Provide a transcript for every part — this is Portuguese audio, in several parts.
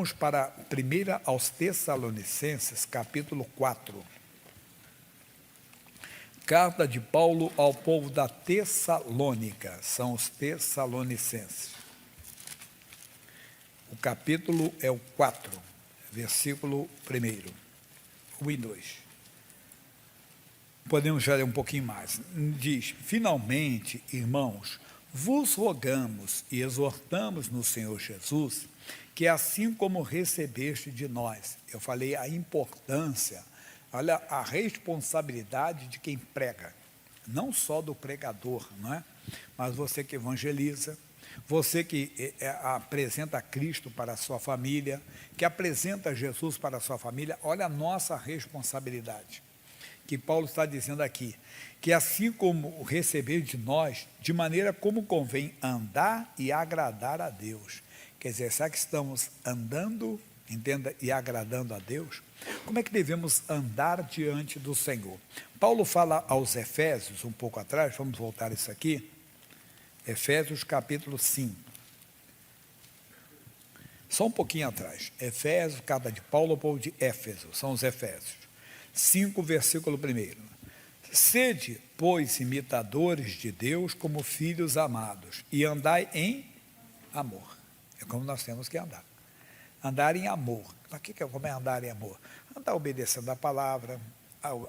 Vamos para 1 aos Tessalonicenses, capítulo 4. Carta de Paulo ao povo da Tessalônica, são os Tessalonicenses. O capítulo é o 4, versículo 1, 1 e 2. Podemos já ler um pouquinho mais. Diz: finalmente, irmãos, vos rogamos e exortamos no Senhor Jesus, que assim como recebeste de nós, eu falei a importância, olha a responsabilidade de quem prega, não só do pregador, não é? Mas você que evangeliza, você que apresenta Cristo para a sua família, que apresenta Jesus para a sua família, olha a nossa responsabilidade, que Paulo está dizendo aqui, que assim como receber de nós, de maneira como convém andar e agradar a Deus. Quer dizer, será que estamos andando, entenda, e agradando a Deus? Como é que devemos andar diante do Senhor? Paulo fala aos Efésios, um pouco atrás, vamos voltar isso aqui, Efésios capítulo 5. Só um pouquinho atrás, Efésios, carta de Paulo ao povo de Éfeso, são os Efésios. 5, versículo 1. Sede, pois, imitadores de Deus como filhos amados, e andai em amor. É como nós temos que andar. Andar em amor. Como é andar em amor? Andar obedecendo a palavra,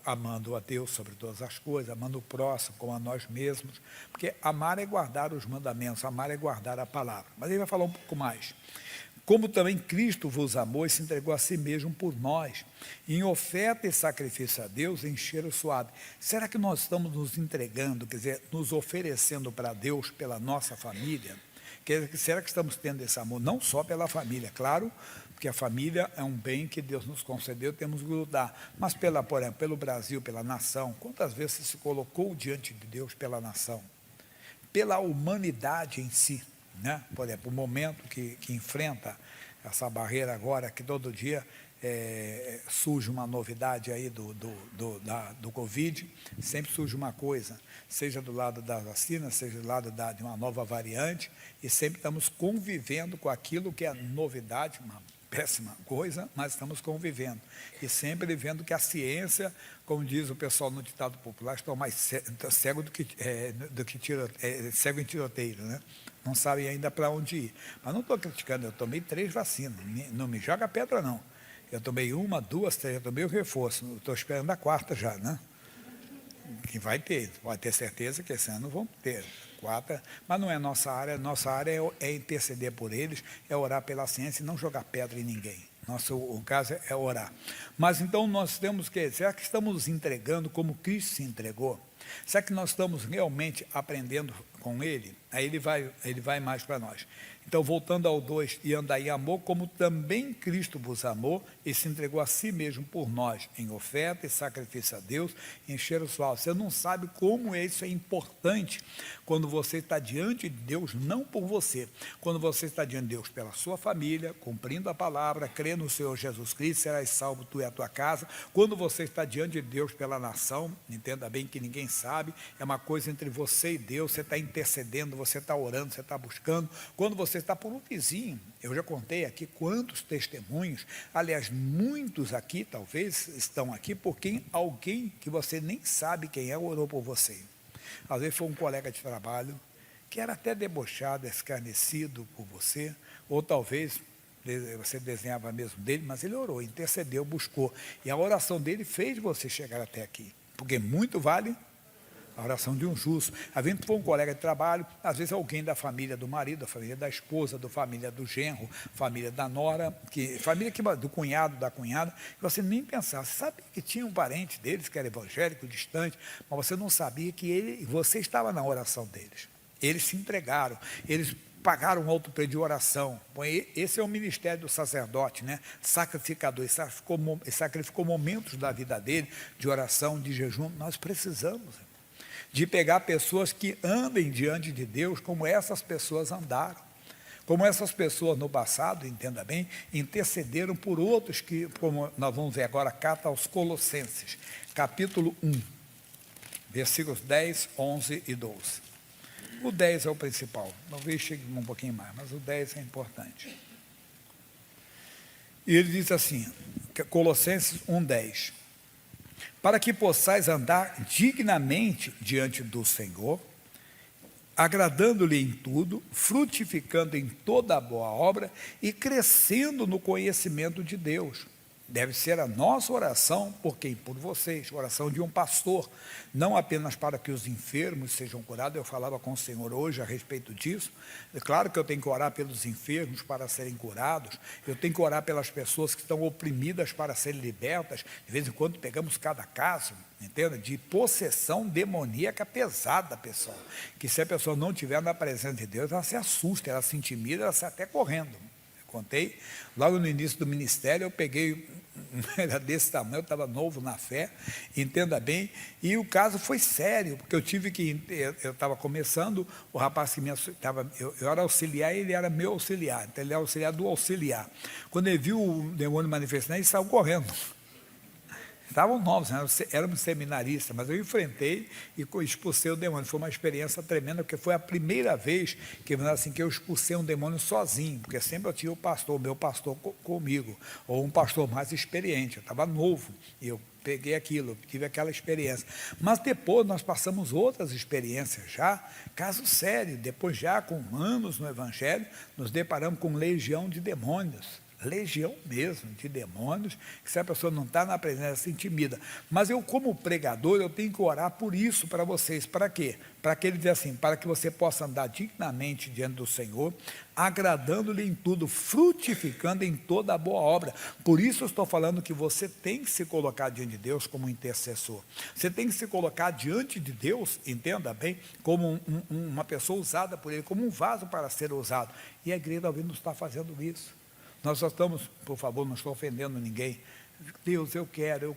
amando a Deus sobre todas as coisas, amando o próximo como a nós mesmos, porque amar é guardar os mandamentos, amar é guardar a palavra. Mas ele vai falar um pouco mais. Como também Cristo vos amou e se entregou a si mesmo por nós, em oferta e sacrifício a Deus em cheiro suave. Será que nós estamos nos entregando, quer dizer, nos oferecendo para Deus pela nossa família? Será que estamos tendo esse amor? Não só pela família, claro, porque a família é um bem que Deus nos concedeu, temos que lutar, mas por exemplo, pelo Brasil, pela nação. Quantas vezes você se colocou diante de Deus pela nação? Pela humanidade em si, né? Por exemplo, o momento que enfrenta essa barreira agora, que todo dia surge uma novidade aí do Covid, sempre surge uma coisa, seja do lado da vacina, seja do lado de uma nova variante, e sempre estamos convivendo com aquilo que é novidade, uma péssima coisa, mas estamos convivendo, e sempre vendo que a ciência, como diz o pessoal no ditado popular, estão mais cego do que cego em tiroteio, né? Não sabem ainda para onde ir. Mas não estou criticando, eu tomei 3 vacinas, não me joga pedra não. Eu tomei 1, 2, 3, eu tomei o reforço, estou esperando a 4ª já, né? Que vai ter, pode ter certeza que esse ano vão ter 4, mas não é nossa área é interceder por eles, é orar pela ciência e não jogar pedra em ninguém. O caso é orar. Mas então nós temos que, será que estamos nos entregando como Cristo se entregou? Será que nós estamos realmente aprendendo com Ele? Aí ele vai mais para nós. Então, voltando ao 2, e andai em amor, como também Cristo vos amou e se entregou a si mesmo por nós, em oferta e sacrifício a Deus, em cheiro suave. Você não sabe como isso é importante quando você está diante de Deus, não por você, quando você está diante de Deus pela sua família, cumprindo a palavra, crendo no Senhor Jesus Cristo, serás salvo tu e a tua casa. Quando você está diante de Deus pela nação, entenda bem que ninguém sabe, é uma coisa entre você e Deus, você está intercedendo, você está orando, você está buscando. Quando você está por um vizinho, eu já contei aqui quantos testemunhos, aliás, muitos aqui talvez estão aqui porque alguém que você nem sabe quem é orou por você. Às vezes foi um colega de trabalho que era até debochado, escarnecido por você, ou talvez você desenhava mesmo dele, mas ele orou, intercedeu, buscou, e a oração dele fez você chegar até aqui, porque muito vale a oração de um justo. Às vezes foi um colega de trabalho, às vezes alguém da família do marido, da família da esposa, da família do genro, família da nora, do cunhado, da cunhada, que você nem pensava. Você sabia que tinha um parente deles que era evangélico, distante, mas você não sabia que você estava na oração deles. Eles se entregaram, eles pagaram um alto preço de oração. Bom, esse é o ministério do sacerdote, né? Sacrificador, ele sacrificou momentos da vida dele, de oração, de jejum. Nós precisamos de pegar pessoas que andem diante de Deus como essas pessoas andaram, como essas pessoas no passado, entenda bem, intercederam por outros que, como nós vamos ver agora, carta aos Colossenses, capítulo 1, versículos 10, 11 e 12. O 10 é o principal, talvez chegue um pouquinho mais, mas o 10 é importante. E ele diz assim, Colossenses 1,10: para que possais andar dignamente diante do Senhor, agradando-lhe em tudo, frutificando em toda a boa obra e crescendo no conhecimento de Deus. Deve ser a nossa oração, por quem? Por vocês, oração de um pastor, não apenas para que os enfermos sejam curados. Eu falava com o Senhor hoje a respeito disso. É claro que eu tenho que orar pelos enfermos para serem curados, eu tenho que orar pelas pessoas que estão oprimidas para serem libertas. De vez em quando pegamos cada caso, entenda, de possessão demoníaca pesada, pessoal, que se a pessoa não estiver na presença de Deus, ela se assusta, ela se intimida, ela sai até correndo. Contei, logo no início do ministério, eu peguei, era desse tamanho, eu estava novo na fé, entenda bem, e o caso foi sério, porque eu tive que, eu estava começando, o rapaz que me estava, eu era auxiliar e ele era meu auxiliar, então ele era auxiliar do auxiliar. Quando ele viu o demônio manifestando, ele saiu correndo. Estavam novos, né? Éramos seminaristas, mas eu enfrentei e expulsei o demônio. Foi uma experiência tremenda, porque foi a primeira vez que eu expulsei um demônio sozinho, porque sempre eu tinha o pastor, meu pastor comigo, ou um pastor mais experiente. Eu estava novo e eu peguei aquilo, tive aquela experiência. Mas depois nós passamos outras experiências já, caso sério, depois já com anos no Evangelho, nos deparamos com legião de demônios. Legião mesmo de demônios, que se a pessoa não está na presença, se intimida. Mas eu, como pregador, eu tenho que orar por isso para vocês. Para quê? Para que ele diz assim, para que você possa andar dignamente diante do Senhor, agradando-lhe em tudo, frutificando em toda a boa obra. Por isso eu estou falando que você tem que se colocar diante de Deus como intercessor. Você tem que se colocar diante de Deus, entenda bem, como uma pessoa usada por Ele, como um vaso para ser usado. E a igreja talvez não está fazendo isso. Nós só estamos, por favor, não estou ofendendo ninguém. Deus, eu quero.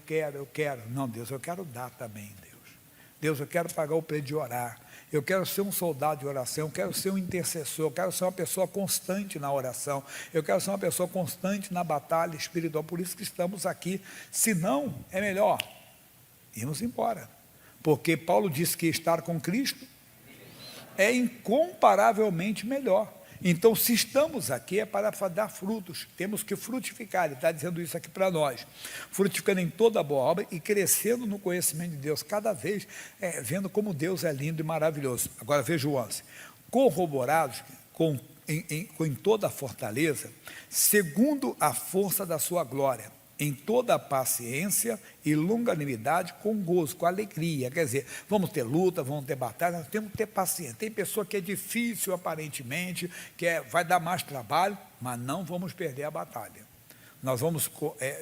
Não, Deus, eu quero dar também, Deus. Deus, eu quero pagar o preço de orar. Eu quero ser um soldado de oração, eu quero ser um intercessor, eu quero ser uma pessoa constante na oração, eu quero ser uma pessoa constante na batalha espiritual. Por isso que estamos aqui. Se não, é melhor irmos embora. Porque Paulo disse que estar com Cristo é incomparavelmente melhor. Então, se estamos aqui, é para dar frutos, temos que frutificar. Ele está dizendo isso aqui para nós, frutificando em toda a boa obra e crescendo no conhecimento de Deus, cada vez vendo como Deus é lindo e maravilhoso. Agora veja o 11, corroborados em toda a fortaleza, segundo a força da sua glória, em toda a paciência e longanimidade, com gozo, com alegria. Quer dizer, vamos ter luta, vamos ter batalha, nós temos que ter paciência. Tem pessoa que é difícil aparentemente, vai dar mais trabalho, mas não vamos perder a batalha. Nós vamos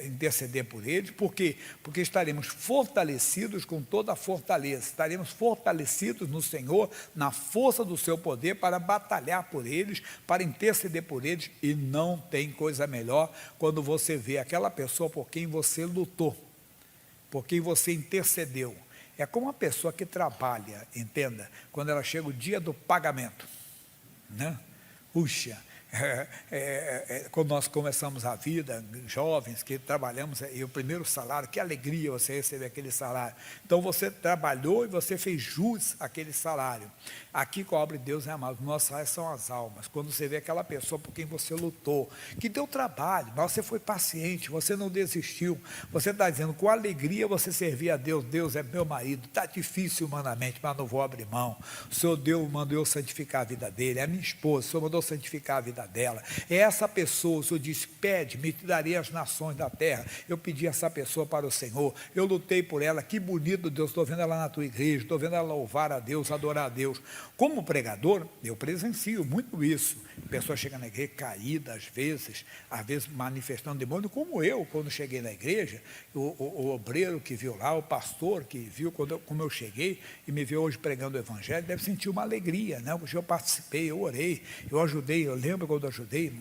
interceder por eles, por quê? Porque estaremos fortalecidos com toda a fortaleza, estaremos fortalecidos no Senhor, na força do seu poder, para batalhar por eles, para interceder por eles. E não tem coisa melhor quando você vê aquela pessoa por quem você lutou, por quem você intercedeu. É como uma pessoa que trabalha, entenda, quando ela chega o dia do pagamento, né? Puxa, quando nós começamos a vida, jovens que trabalhamos, e o primeiro salário, que alegria você receber aquele salário. Então você trabalhou e você fez jus àquele salário. Aqui com a obra de Deus é amado, nosso salário são as almas. Quando você vê aquela pessoa por quem você lutou, que deu trabalho, mas você foi paciente, você não desistiu, você está dizendo, com alegria você servia a Deus. Deus é meu marido, está difícil humanamente, mas não vou abrir mão. O Senhor mandou eu santificar a vida dele, é a minha esposa, o Senhor mandou santificar a vida dela. É essa pessoa, o Senhor disse, pede-me, te darei as nações da terra. Eu pedi essa pessoa para o Senhor, eu lutei por ela, que bonito, Deus, estou vendo ela na tua igreja, estou vendo ela louvar a Deus, adorar a Deus. Como pregador, eu presencio muito isso. A pessoa chega na igreja caída, às vezes manifestando demônio, como eu, quando cheguei na igreja, o obreiro que viu lá, o pastor que viu como eu cheguei e me viu hoje pregando o evangelho, deve sentir uma alegria, né? Porque eu participei, eu orei, eu ajudei, eu lembro quando eu ajudei,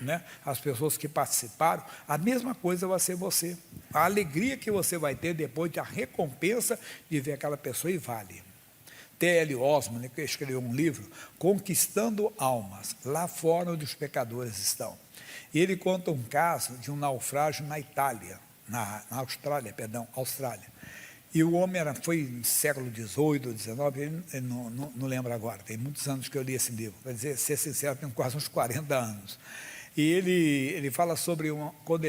né, as pessoas que participaram. A mesma coisa vai ser você. A alegria que você vai ter depois da recompensa de ver aquela pessoa, e vale. T.L. Osman, que escreveu um livro, Conquistando Almas, lá fora onde os pecadores estão. E ele conta um caso de um naufrágio na Austrália. E o homem foi no século XVIII, XIX, não lembro agora, tem muitos anos que eu li esse livro, para ser sincero, tem quase uns 40 anos. E ele fala sobre quando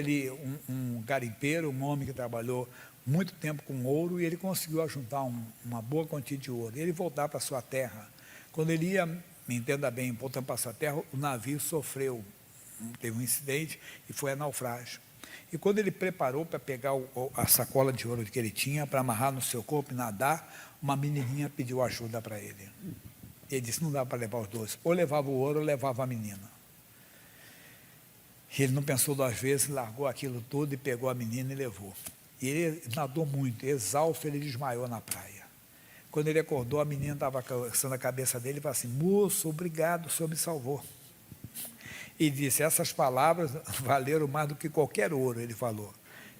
um garimpeiro, um homem que trabalhou muito tempo com ouro, e ele conseguiu ajuntar uma boa quantia de ouro. E ele voltar para a sua terra. Quando ele ia, me entenda bem, voltando para a sua terra, o navio sofreu, teve um incidente e foi a naufrágio. E quando ele preparou para pegar a sacola de ouro que ele tinha, para amarrar no seu corpo e nadar, uma menininha pediu ajuda para ele. Ele disse, não dá para levar os dois. Ou levava o ouro ou levava a menina. E ele não pensou duas vezes, largou aquilo tudo e pegou a menina e levou. E ele nadou muito, exausto, ele desmaiou na praia. Quando ele acordou, a menina estava coçando a cabeça dele e falou assim, moço, obrigado, o senhor me salvou. E disse, essas palavras valeram mais do que qualquer ouro, ele falou.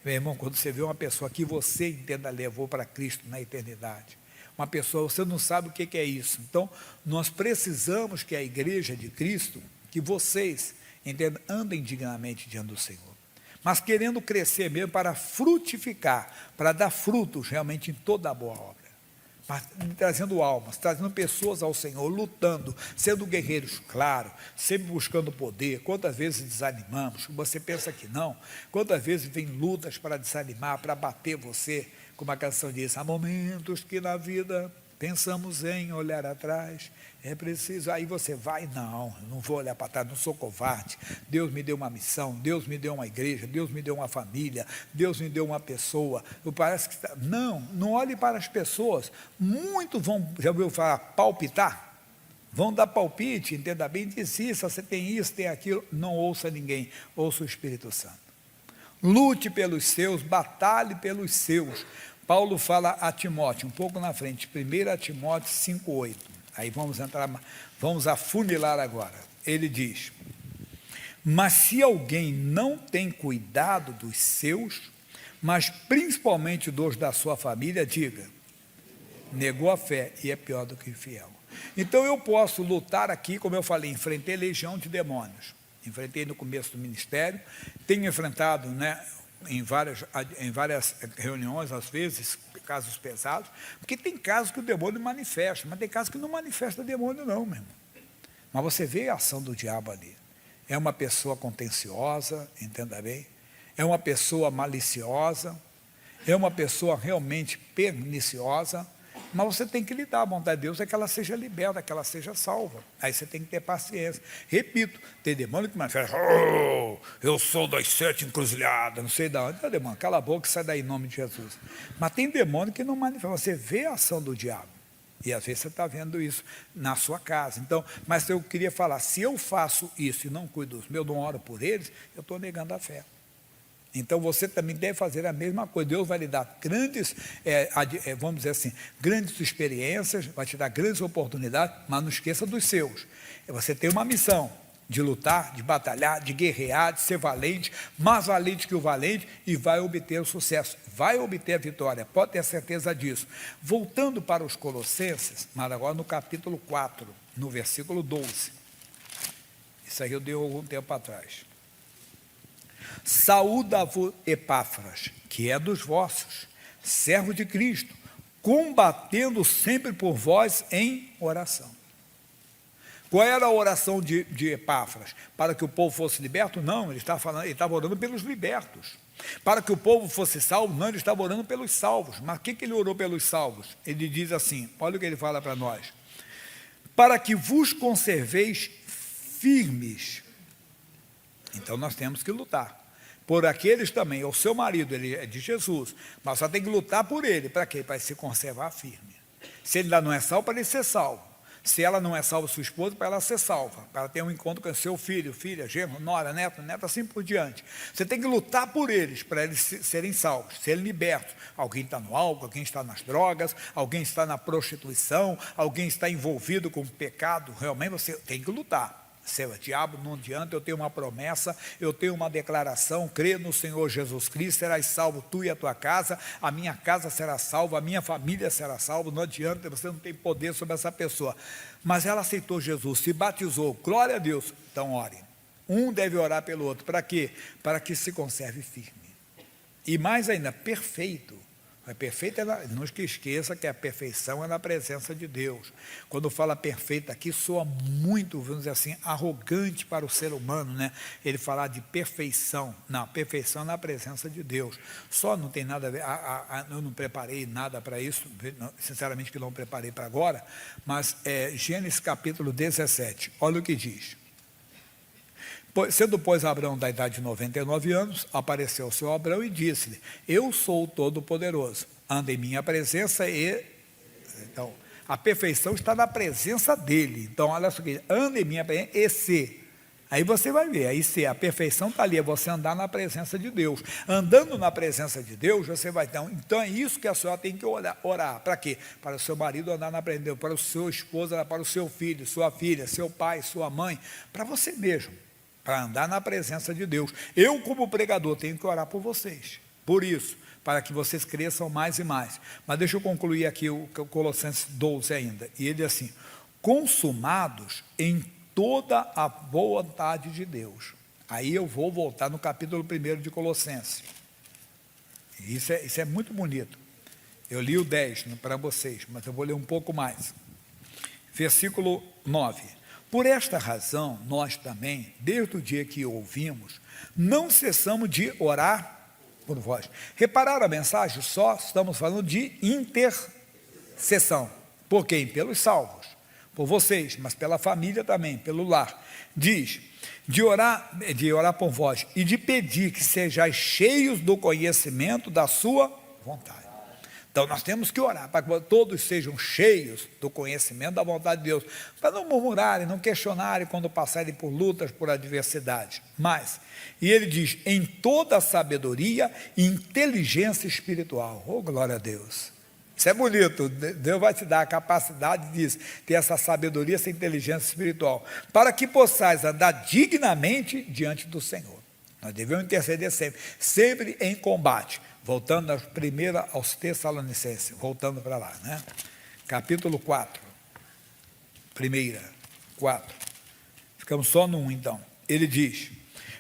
Meu irmão, quando você vê uma pessoa que você entenda levou para Cristo na eternidade, uma pessoa, você não sabe o que é isso. Então, nós precisamos que a igreja de Cristo, que vocês entendam, andem dignamente diante do Senhor, mas querendo crescer mesmo para frutificar, para dar frutos realmente em toda a boa obra. Mas trazendo almas, trazendo pessoas ao Senhor, lutando, sendo guerreiros, claro, sempre buscando poder. Quantas vezes desanimamos? Você pensa que não? Quantas vezes vem lutas para desanimar, para bater você? Como a canção diz, há momentos que na vida pensamos em olhar atrás, é preciso, aí você vai, não vou olhar para trás, não sou covarde, Deus me deu uma missão, Deus me deu uma igreja, Deus me deu uma família, Deus me deu uma pessoa, parece que não olhe para as pessoas, muitos vão, já ouviu falar, palpitar, vão dar palpite, entenda bem, diz isso, você tem isso, tem aquilo, não ouça ninguém, ouça o Espírito Santo, lute pelos seus, batalhe pelos seus. Paulo fala a Timóteo, um pouco na frente, 1 Timóteo 5,8. Aí vamos afunilar agora. Ele diz, mas se alguém não tem cuidado dos seus, mas principalmente dos da sua família, diga, negou a fé e é pior do que infiel. Então eu posso lutar aqui, como eu falei, enfrentei legião de demônios. Enfrentei no começo do ministério, tenho enfrentado, em várias reuniões, às vezes, casos pesados, porque tem casos que o demônio manifesta, mas tem casos que não manifesta demônio não, meu irmão. Mas você vê a ação do diabo ali. É uma pessoa contenciosa, entenda bem, é uma pessoa maliciosa, é uma pessoa realmente perniciosa, mas você tem que lidar, a vontade de Deus é que ela seja liberta, que ela seja salva. Aí você tem que ter paciência. Repito, tem demônio que manifesta, eu sou das 7 encruzilhadas, não sei de onde. Não, demônio, cala a boca e sai daí em nome de Jesus. Mas tem demônio que não manifesta, você vê a ação do diabo. E às vezes você está vendo isso na sua casa. Então, mas eu queria falar, se eu faço isso e não cuido dos meus, não oro por eles, eu estou negando a fé. Então você também deve fazer a mesma coisa. Deus vai lhe dar grandes, vamos dizer assim, grandes experiências, vai te dar grandes oportunidades, mas não esqueça dos seus. Você tem uma missão de lutar, de batalhar, de guerrear, de ser valente, mais valente que o valente, e vai obter o sucesso, vai obter a vitória, pode ter certeza disso. Voltando para os Colossenses, mas agora no capítulo 4, no versículo 12. Isso aí eu dei algum tempo atrás. Saúda-vos Epáfras, que é dos vossos, servo de Cristo, combatendo sempre por vós em oração. Qual era a oração de Epáfras? Para que o povo fosse liberto? Não, ele estava orando pelos libertos. Para que o povo fosse salvo? Não, ele estava orando pelos salvos. Mas o que ele orou pelos salvos? Ele diz assim, olha o que ele fala para nós. Para que vos conserveis firmes. Então nós temos que lutar. Por aqueles também, o seu marido, ele é de Jesus, mas só tem que lutar por ele, para quê? Para se conservar firme. Se ele ainda não é salvo, para ele ser salvo. Se ela não é salva, sua esposa, para ela ser salva, para ela ter um encontro com seu filho, filha, genro, nora, neto, assim por diante. Você tem que lutar por eles, para eles serem salvos, serem libertos. Alguém está no álcool, alguém está nas drogas, alguém está na prostituição, alguém está envolvido com pecado, realmente você tem que lutar. Seu diabo, não adianta, eu tenho uma promessa, eu tenho uma declaração, crê no Senhor Jesus Cristo, serás salvo tu e a tua casa, a minha casa será salva, a minha família será salva, não adianta, você não tem poder sobre essa pessoa, mas ela aceitou Jesus, se batizou, glória a Deus, então ore, um deve orar pelo outro, para quê? Para que se conserve firme, e mais ainda, perfeito, A perfeita, não esqueça que a perfeição é na presença de Deus. Quando fala perfeita aqui, soa muito, vamos dizer assim, arrogante para o ser humano, né? Ele falar de perfeição. Não, perfeição é na presença de Deus. Só não tem nada a ver, eu não preparei nada para isso, sinceramente que não preparei para agora, mas Gênesis capítulo 17, olha o que diz. Sendo, pois, Abraão da idade de 99 anos, apareceu o seu Abraão e disse-lhe: eu sou o Todo-Poderoso, anda em minha presença e... Então, a perfeição está na presença dele. Então, olha só aqui, anda em minha presença e se... Aí você vai ver, aí se a perfeição está ali, é você andar na presença de Deus. Andando na presença de Deus, você vai ter... Então é isso que a senhora tem que orar. Para quê? Para o seu marido andar na presença de Deus, para o seu esposo, para o seu filho, sua filha, seu pai, sua mãe, para você mesmo. Para andar na presença de Deus. Eu, como pregador, tenho que orar por vocês. Por isso, para que vocês cresçam mais e mais. Mas deixa eu concluir aqui o Colossenses 12 ainda. E ele diz assim: consumados em toda a vontade de Deus. Aí eu vou voltar no capítulo 1 de Colossenses. Isso é muito bonito. Eu li o 10 para vocês, mas eu vou ler um pouco mais. Versículo 9. Por esta razão, nós também, desde o dia que ouvimos, não cessamos de orar por vós. Repararam a mensagem? Só estamos falando de intercessão. Por quem? Pelos salvos. Por vocês, mas pela família também, pelo lar. Diz, de orar por vós e de pedir que sejais cheios do conhecimento da sua vontade. Então, nós temos que orar para que todos sejam cheios do conhecimento da vontade de Deus, para não murmurarem, não questionarem quando passarem por lutas, por adversidades. Mas, e ele diz, em toda a sabedoria e inteligência espiritual. Oh, glória a Deus! Isso é bonito, Deus vai te dar a capacidade de ter essa sabedoria, essa inteligência espiritual, para que possais andar dignamente diante do Senhor. Nós devemos interceder sempre, sempre em combate. Voltando aos Tessalonicenses, voltando para lá, né? Capítulo 4, 4. Ficamos só no 1, então. Ele diz: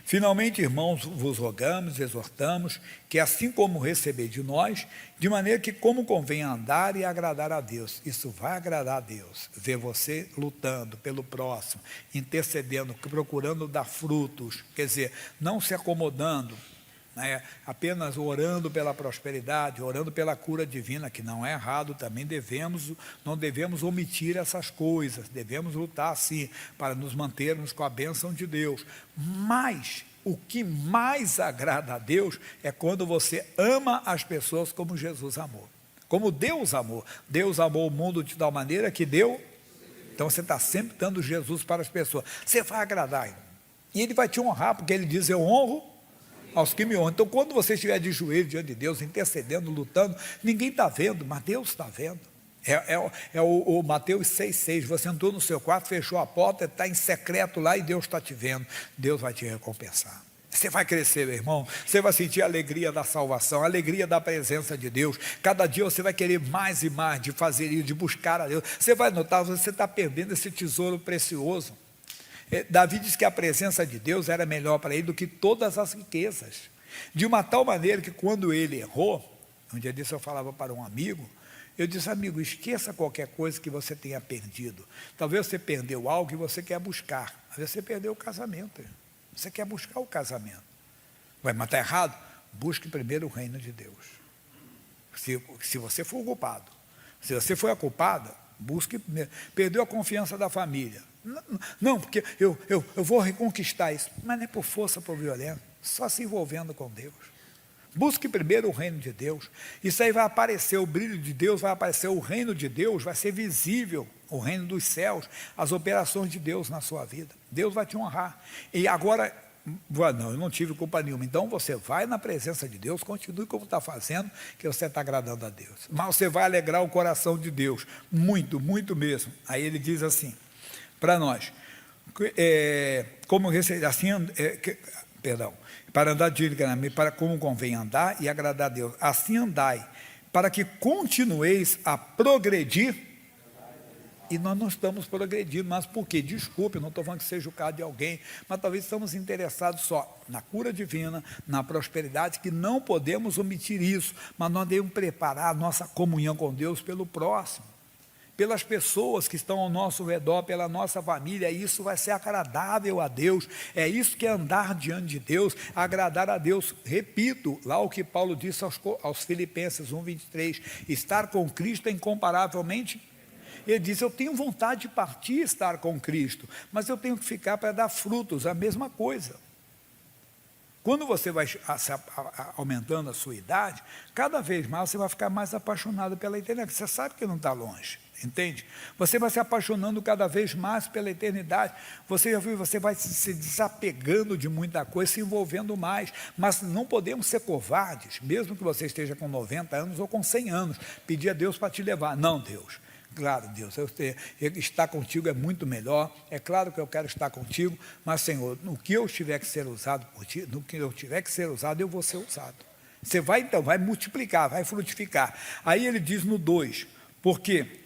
finalmente, irmãos, vos rogamos, exortamos, que assim como receber de nós, de maneira que como convém andar e agradar a Deus. Isso vai agradar a Deus, ver você lutando pelo próximo, intercedendo, procurando dar frutos, quer dizer, não se acomodando, apenas orando pela prosperidade, orando pela cura divina, que não é errado, também não devemos omitir essas coisas, devemos lutar sim, para nos mantermos com a bênção de Deus. Mas o que mais agrada a Deus é quando você ama as pessoas como Jesus amou, como Deus amou. Deus amou o mundo de tal maneira que deu. Então você está sempre dando Jesus para as pessoas, você vai agradar ele, e ele vai te honrar, porque ele diz: eu honro aos que me honram. Então, quando você estiver de joelho diante de Deus, intercedendo, lutando, ninguém está vendo, mas Deus está vendo. O Mateus 6,6, você entrou no seu quarto, fechou a porta, está em secreto lá e Deus está te vendo. Deus vai te recompensar. Você vai crescer, meu irmão, você vai sentir a alegria da salvação, a alegria da presença de Deus. Cada dia você vai querer mais e mais de fazer isso, de buscar a Deus. Você vai notar, você está perdendo esse tesouro precioso. Davi diz que a presença de Deus era melhor para ele do que todas as riquezas, de uma tal maneira que quando ele errou, um dia desse eu falava para um amigo, eu disse: amigo, esqueça qualquer coisa que você tenha perdido. Talvez você perdeu algo que você quer buscar. Às vezes você perdeu o casamento, você quer buscar o casamento. Mas está errado? Busque primeiro o reino de Deus. Se você for o culpado, se você foi a culpada, busque primeiro. Perdeu a confiança da família. Não, porque eu vou reconquistar isso. Mas não é por força, por violência, só se envolvendo com Deus. Busque primeiro o reino de Deus. Isso aí vai aparecer, o brilho de Deus vai aparecer, o reino de Deus vai ser visível, o reino dos céus, as operações de Deus na sua vida. Deus vai te honrar. E agora, não, eu não tive culpa nenhuma. Então você vai na presença de Deus, continue como está fazendo, que você está agradando a Deus. Mas você vai alegrar o coração de Deus, muito, muito mesmo. Aí ele diz assim, para nós, para andar dignamente, para como convém andar e agradar a Deus. Assim andai, para que continueis a progredir. E nós não estamos progredindo, mas por quê? Desculpe, não estou falando que seja o caso de alguém, mas talvez estamos interessados só na cura divina, na prosperidade, que não podemos omitir isso, mas nós devemos preparar a nossa comunhão com Deus pelo próximo, pelas pessoas que estão ao nosso redor, pela nossa família. Isso vai ser agradável a Deus, é isso que é andar diante de Deus, agradar a Deus. Repito, lá o que Paulo disse aos Filipenses 1:23, estar com Cristo é incomparavelmente. Ele diz, eu tenho vontade de partir e estar com Cristo, mas eu tenho que ficar para dar frutos, a mesma coisa. Quando você vai aumentando a sua idade, cada vez mais você vai ficar mais apaixonado pela eternidade, você sabe que não está longe. Entende? Você vai se apaixonando cada vez mais pela eternidade. Você já viu, você vai se desapegando de muita coisa, se envolvendo mais. Mas não podemos ser covardes, mesmo que você esteja com 90 anos ou com 100 anos, pedir a Deus para te levar. Não, Deus. Claro, Deus, estar contigo é muito melhor. É claro que eu quero estar contigo, mas, Senhor, no que eu tiver que ser usado por ti, no que eu tiver que ser usado, eu vou ser usado. Você vai, então, vai multiplicar, vai frutificar. Aí ele diz no 2, porque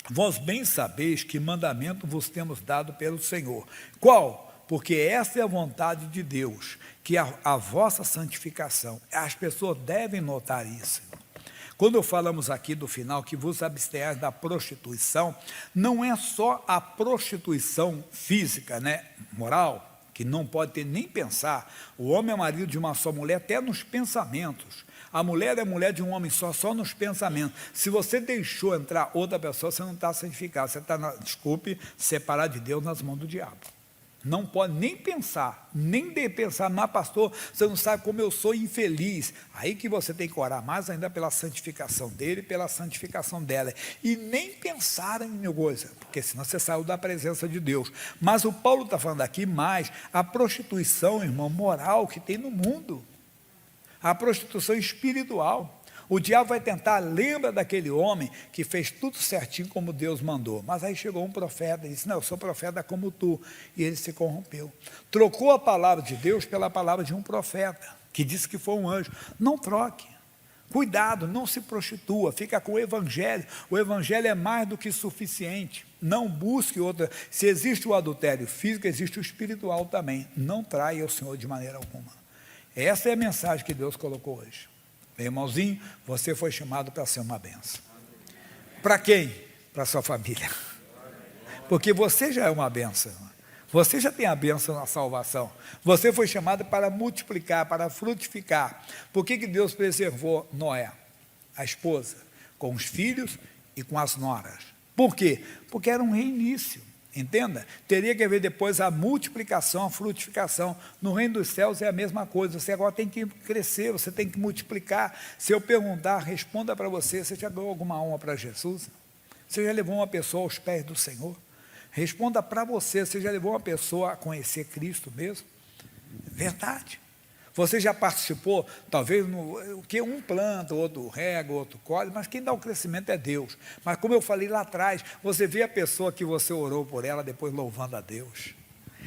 vós bem sabeis que mandamento vos temos dado pelo Senhor. Qual? Porque essa é a vontade de Deus, que a vossa santificação. As pessoas devem notar isso. Quando falamos aqui do final, que vos abstenhais da prostituição, não é só a prostituição física, né, moral, que não pode ter nem pensar. O homem é marido de uma só mulher, até nos pensamentos. A mulher é mulher de um homem só nos pensamentos. Se você deixou entrar outra pessoa, você não está santificado. Você está, desculpe, separado de Deus nas mãos do diabo. Não pode nem pensar, mas pastor, você não sabe como eu sou infeliz. Aí que você tem que orar mais ainda pela santificação dele, pela santificação dela. E nem pensar em coisa, porque senão você saiu da presença de Deus. Mas o Paulo está falando aqui mais, a prostituição, irmão, moral que tem no mundo. A prostituição espiritual. O diabo vai tentar, lembra daquele homem que fez tudo certinho como Deus mandou. Mas aí chegou um profeta e disse, não, eu sou profeta como tu. E ele se corrompeu. Trocou a palavra de Deus pela palavra de um profeta, que disse que foi um anjo. Não troque. Cuidado, não se prostitua, fica com o evangelho. O evangelho é mais do que suficiente. Não busque outra. Se existe o adultério físico, existe o espiritual também. Não traia o Senhor de maneira alguma. Essa é a mensagem que Deus colocou hoje. Meu irmãozinho, você foi chamado para ser uma bênção. Para quem? Para a sua família. Porque você já é uma bênção. Você já tem a bênção na salvação. Você foi chamado para multiplicar, para frutificar. Por que Deus preservou Noé, a esposa, com os filhos e com as noras? Por quê? Porque era um reinício. Entenda? Teria que haver depois a multiplicação, a frutificação. No reino dos céus é a mesma coisa. Você agora tem que crescer, você tem que multiplicar. Se eu perguntar, responda para você, você já ganhou alguma alma para Jesus? Você já levou uma pessoa aos pés do Senhor? Responda para você, você já levou uma pessoa a conhecer Cristo mesmo? Verdade. Você já participou, talvez, que um planta, outro rega, outro colhe, mas quem dá o crescimento é Deus. Mas como eu falei lá atrás, você vê a pessoa que você orou por ela, depois louvando a Deus.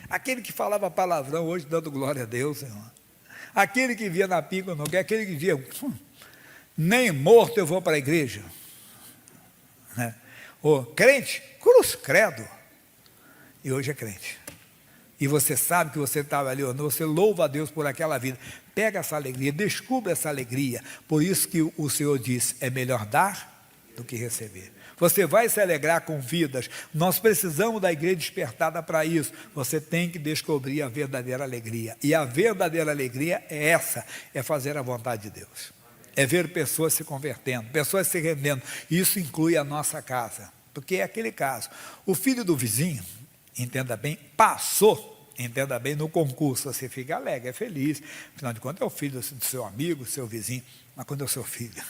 Aquele que falava palavrão, hoje dando glória a Deus, irmão. Aquele que via na pica, não quer, aquele que via, nem morto eu vou para a igreja. Né? O crente, cruz, credo. E hoje é crente. E você sabe que você estava ali, você louva a Deus por aquela vida. Pega essa alegria, descubra essa alegria. Por isso que o Senhor diz, é melhor dar do que receber. Você vai se alegrar com vidas. Nós precisamos da igreja despertada para isso. Você tem que descobrir a verdadeira alegria. E a verdadeira alegria é essa, é fazer a vontade de Deus. É ver pessoas se convertendo, pessoas se rendendo. Isso inclui a nossa casa. Porque é aquele caso. O filho do vizinho, entenda bem, passou, entenda bem, no concurso. Você fica alegre, é feliz. Afinal de contas, é o filho do seu amigo, do seu vizinho. Mas quando é o seu filho,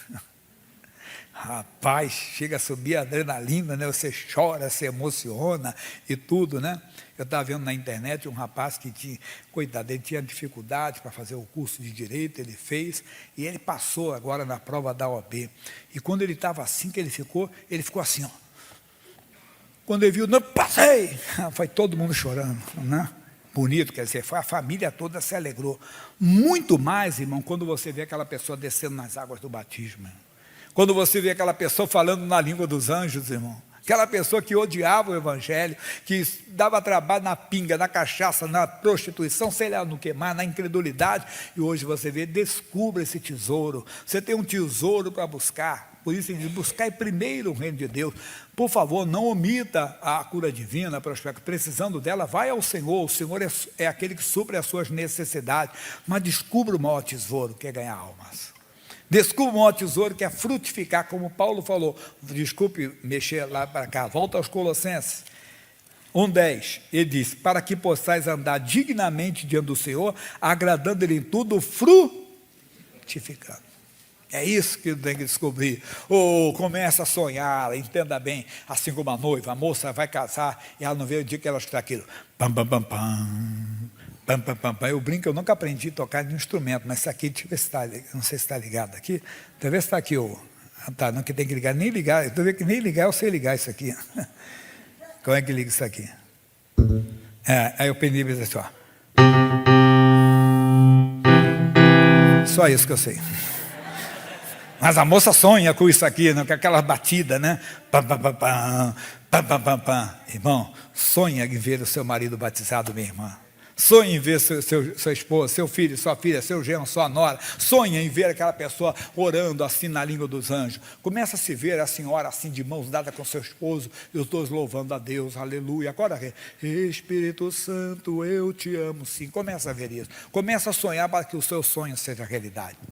rapaz, chega a subir a adrenalina, né? Você chora, se emociona e tudo, né? Eu estava vendo na internet um rapaz que tinha, coitado, ele tinha dificuldade para fazer o curso de Direito, ele fez, e ele passou agora na prova da OAB. E quando ele estava assim, que ele ficou assim, ó. Quando ele viu, não, passei! Foi todo mundo chorando, né? Bonito, quer dizer, a família toda se alegrou. Muito mais, irmão, quando você vê aquela pessoa descendo nas águas do batismo. Quando você vê aquela pessoa falando na língua dos anjos, irmão. Aquela pessoa que odiava o evangelho, que dava trabalho na pinga, na cachaça, na prostituição, sei lá no que mais, na incredulidade, e hoje você vê, descubra esse tesouro. Você tem um tesouro para buscar. Por isso ele diz, buscai primeiro o reino de Deus. Por favor, não omita a cura divina, precisando dela, vai ao Senhor. O Senhor é aquele que supre as suas necessidades, mas descubra o maior tesouro, que é ganhar almas. Descubra o maior tesouro, que é frutificar, como Paulo falou. Desculpe mexer lá para cá, volta aos Colossenses 1:10, ele diz, para que possais andar dignamente diante do Senhor, agradando Ele em tudo, frutificando. É isso que tem que descobrir. Ou começa a sonhar, entenda bem, assim como a noiva, a moça vai casar, e ela não vê o dia que ela escuta aquilo, pam, pam, pam, pam, pam, pam, pam, pam. Eu brinco, eu nunca aprendi a tocar de instrumento, mas isso aqui, deixa eu ver se está, não sei se está ligado aqui, talvez está aqui, tá, não que tem que ligar, nem ligar, estou vendo que nem ligar, eu sei ligar isso aqui. Como é que liga isso aqui? Aí eu pendi e disse assim, ó. Só isso que eu sei. Mas a moça sonha com isso aqui, né? Com aquela batida, né? Pam, pam, pam, pam, pam, pam, pam, pam. Irmão, sonha em ver o seu marido batizado, minha irmã. Sonha em ver sua esposa, seu filho, sua filha, seu genro, sua nora. Sonha em ver aquela pessoa orando assim na língua dos anjos. Começa a se ver a senhora assim de mãos dadas com seu esposo, e os dois louvando a Deus, aleluia. Agora, Espírito Santo, eu te amo, sim. Começa a ver isso. Começa a sonhar para que o seu sonho seja realidade.